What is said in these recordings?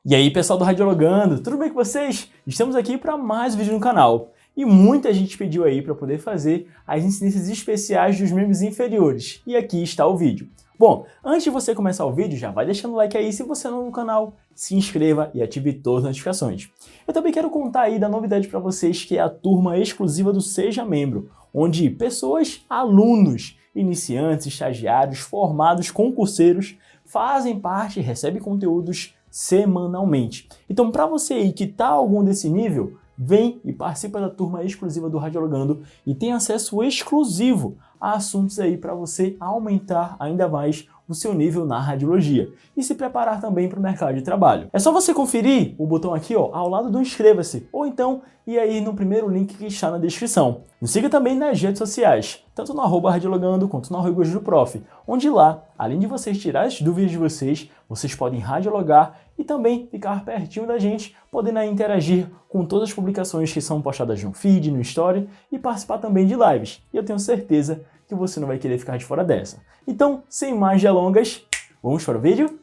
E aí, pessoal do Radiologando, tudo bem com vocês? Estamos aqui para mais um vídeo no canal. E muita gente pediu aí para poder fazer as incidências especiais dos membros inferiores. E aqui está o vídeo. Bom, antes de você começar o vídeo, já vai deixando o like aí se você é novo no canal, se inscreva e ative todas as notificações. Eu também quero contar aí da novidade para vocês, que é a turma exclusiva do Seja Membro, onde pessoas, alunos, iniciantes, estagiários, formados, concurseiros, fazem parte e recebem conteúdos semanalmente. Então, para você aí que está algum desse nível, vem e participa da turma exclusiva do Radiologando e tem acesso exclusivo a assuntos aí para você aumentar ainda mais o seu nível na radiologia e se preparar também para o mercado de trabalho. É só você conferir o botão aqui, ó, ao lado do inscreva-se, ou então ir aí no primeiro link que está na descrição. Nos siga também nas redes sociais, tanto no @radiologando quanto no @prof, onde lá, além de vocês tirar as dúvidas de vocês podem radiologar e também ficar pertinho da gente, podendo aí interagir com todas as publicações que são postadas no feed, no story e participar também de lives. E eu tenho certeza que você não vai querer ficar de fora dessa. Então, sem mais delongas, vamos para o vídeo?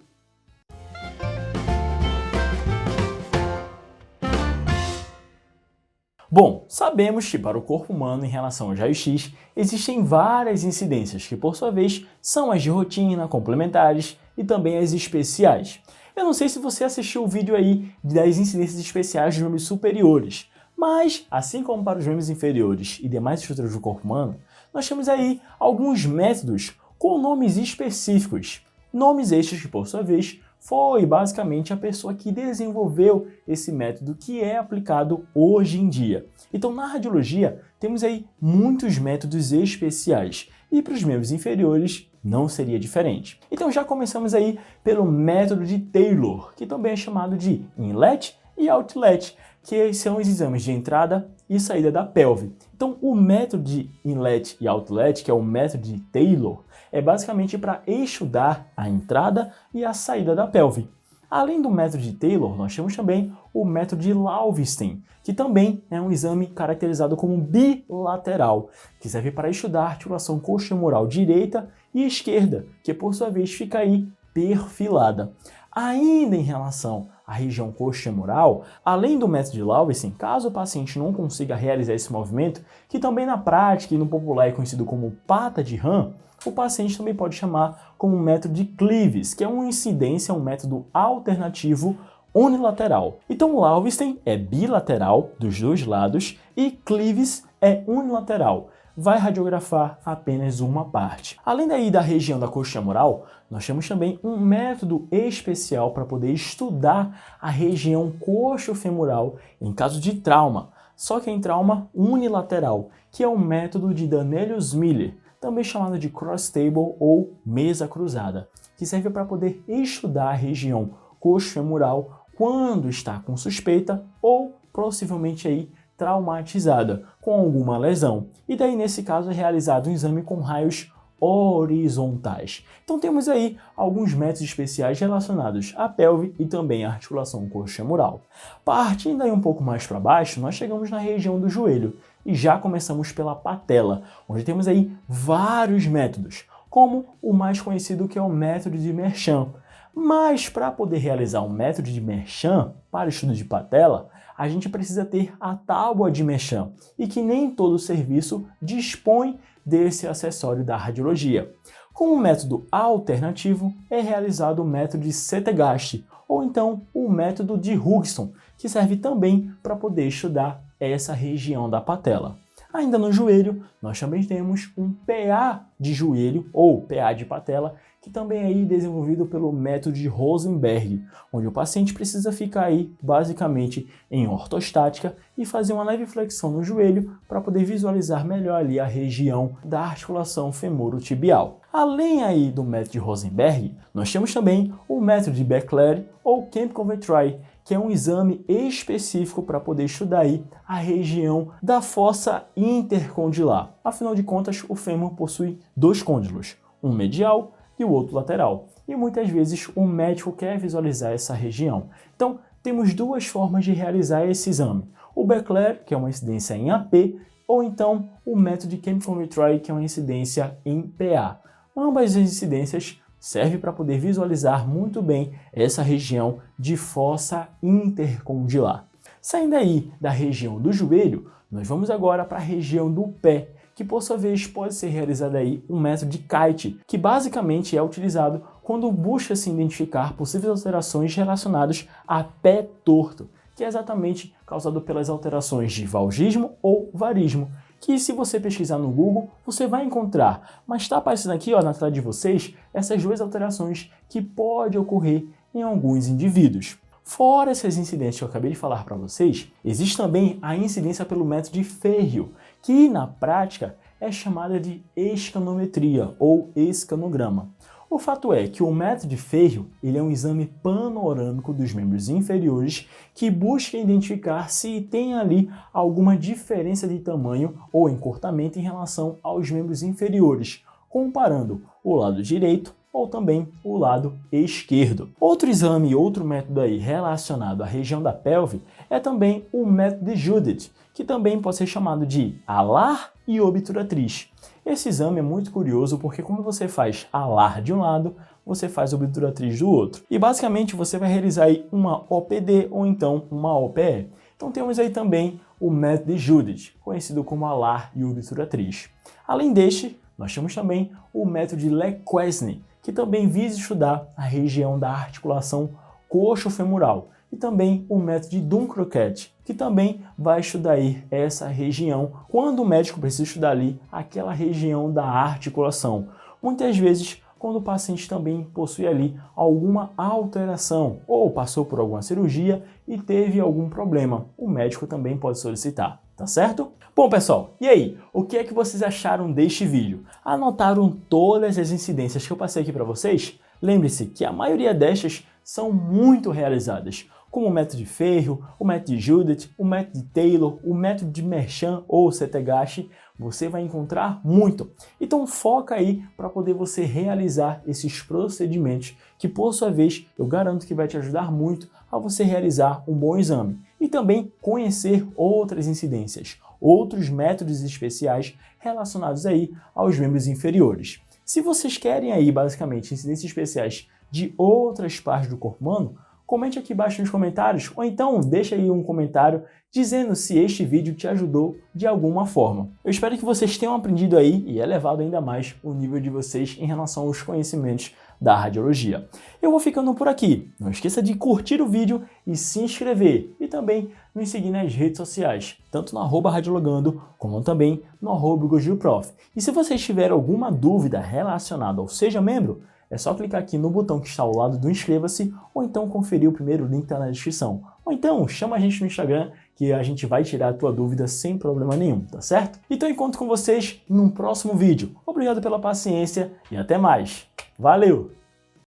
Bom, sabemos que para o corpo humano, em relação aos raios-x, existem várias incidências que, por sua vez, são as de rotina, complementares e também as especiais. Eu não sei se você assistiu o vídeo aí das incidências especiais dos membros superiores, mas, assim como para os membros inferiores e demais estruturas do corpo humano, nós temos aí alguns métodos com nomes específicos. Nomes estes que, por sua vez, foi basicamente a pessoa que desenvolveu esse método que é aplicado hoje em dia. Então, na radiologia, temos aí muitos métodos especiais e para os membros inferiores não seria diferente. Então, já começamos aí pelo método de Taylor, que também é chamado de inlet e outlet, que são os exames de entrada e saída da pelve. Então, o método de inlet e outlet, que é o método de Taylor, é basicamente para estudar a entrada e a saída da pelve. Além do método de Taylor, nós temos também o método de Lauvstein, que também é um exame caracterizado como bilateral, que serve para estudar a articulação coxofemoral direita e esquerda, que por sua vez fica aí perfilada. Ainda em relação à região coxofemoral, além do método de Lauvstein, caso o paciente não consiga realizar esse movimento, que também na prática e no popular é conhecido como pata de rã, o paciente também pode chamar como método de Cleaves, que é uma incidência, um método alternativo unilateral. Então, o Lauvstein é bilateral dos dois lados e Cleaves é unilateral. Vai radiografar apenas uma parte. Além daí da região da coxofemoral, nós temos também um método especial para poder estudar a região coxofemoral em caso de trauma, só que em trauma unilateral, que é o método de Danielius-Miller, também chamado de cross table ou mesa cruzada, que serve para poder estudar a região coxofemoral quando está com suspeita ou possivelmente aí traumatizada com alguma lesão. E daí nesse caso é realizado um exame com raios horizontais. Então temos aí alguns métodos especiais relacionados à pelve e também à articulação coxofemoral. Partindo aí um pouco mais para baixo, nós chegamos na região do joelho e já começamos pela patela, onde temos aí vários métodos, como o mais conhecido que é o método de Mersham. Mas para poder realizar um método de Mersham para o estudo de patela, a gente precisa ter a tábua de Mersham e que nem todo serviço dispõe desse acessório da radiologia. Com o método alternativo é realizado o método de Settegast, ou então o método de Hugson, que serve também para poder estudar essa região da patela. Ainda no joelho, nós também temos um PA de joelho ou PA de patela, que também é aí desenvolvido pelo método de Rosenberg, onde o paciente precisa ficar aí basicamente em ortostática e fazer uma leve flexão no joelho para poder visualizar melhor ali a região da articulação femorotibial. Além aí do método de Rosenberg, nós temos também o método de Beckler ou Kempf-Convey-Try, que é um exame específico para poder estudar aí a região da fossa intercondilar. Afinal de contas, o fêmur possui dois côndilos, um medial e o outro lateral. E muitas vezes o médico quer visualizar essa região. Então, temos duas formas de realizar esse exame. O Beckler, que é uma incidência em AP, ou então o método de Kempf-Convey-Try, que é uma incidência em PA. Ambas as incidências serve para poder visualizar muito bem essa região de fossa intercondilar. Saindo aí da região do joelho, nós vamos agora para a região do pé, que por sua vez pode ser realizado aí um método de Kite, que basicamente é utilizado quando busca-se identificar possíveis alterações relacionadas a pé torto, que é exatamente causado pelas alterações de valgismo ou varismo, que se você pesquisar no Google, você vai encontrar. Mas está aparecendo aqui ó, na tela de vocês essas duas alterações que podem ocorrer em alguns indivíduos. Fora essas incidências que eu acabei de falar para vocês, existe também a incidência pelo método de Ferriol, que na prática é chamada de escanometria ou escanograma. O fato é que o método de Ferriol ele é um exame panorâmico dos membros inferiores que busca identificar se tem ali alguma diferença de tamanho ou encurtamento em relação aos membros inferiores, comparando o lado direito ou também o lado esquerdo. Outro exame e outro método aí relacionado à região da pelve é também o método de Judith, que também pode ser chamado de alar e obturatriz. Esse exame é muito curioso porque quando você faz alar de um lado, você faz obturatriz do outro. E basicamente você vai realizar aí uma OPD ou então uma OPE. Então temos aí também o método de Judith, conhecido como alar e obturatriz. Além deste, nós temos também o método de Lequesne, que também visa estudar a região da articulação coxo-femoral, e também o método de Dunn-Crockett, que também vai estudar aí essa região, quando o médico precisa estudar ali aquela região da articulação. Muitas vezes, quando o paciente também possui ali alguma alteração, ou passou por alguma cirurgia e teve algum problema, o médico também pode solicitar, tá certo? Bom pessoal, e aí? O que é que vocês acharam deste vídeo? Anotaram todas as incidências que eu passei aqui para vocês? Lembre-se que a maioria destas são muito realizadas, como o método de Ferriol, o método de Judith, o método de Taylor, o método de Mersham ou Setagashi, você vai encontrar muito. Então foca aí para poder você realizar esses procedimentos que por sua vez eu garanto que vai te ajudar muito a você realizar um bom exame e também conhecer outras incidências, outros métodos especiais relacionados aí aos membros inferiores. Se vocês querem aí basicamente incidências especiais de outras partes do corpo humano, comente aqui embaixo nos comentários ou então deixa aí um comentário dizendo se este vídeo te ajudou de alguma forma. Eu espero que vocês tenham aprendido aí e elevado ainda mais o nível de vocês em relação aos conhecimentos da radiologia. Eu vou ficando por aqui. Não esqueça de curtir o vídeo e se inscrever e também nos seguir nas redes sociais, tanto no @radiologando como também no @GoGilProf. E se vocês tiverem alguma dúvida relacionada ao Seja Membro, é só clicar aqui no botão que está ao lado do inscreva-se ou então conferir o primeiro link que está na descrição. Ou então chama a gente no Instagram que a gente vai tirar a tua dúvida sem problema nenhum, tá certo? Então encontro com vocês num próximo vídeo. Obrigado pela paciência e até mais. Valeu!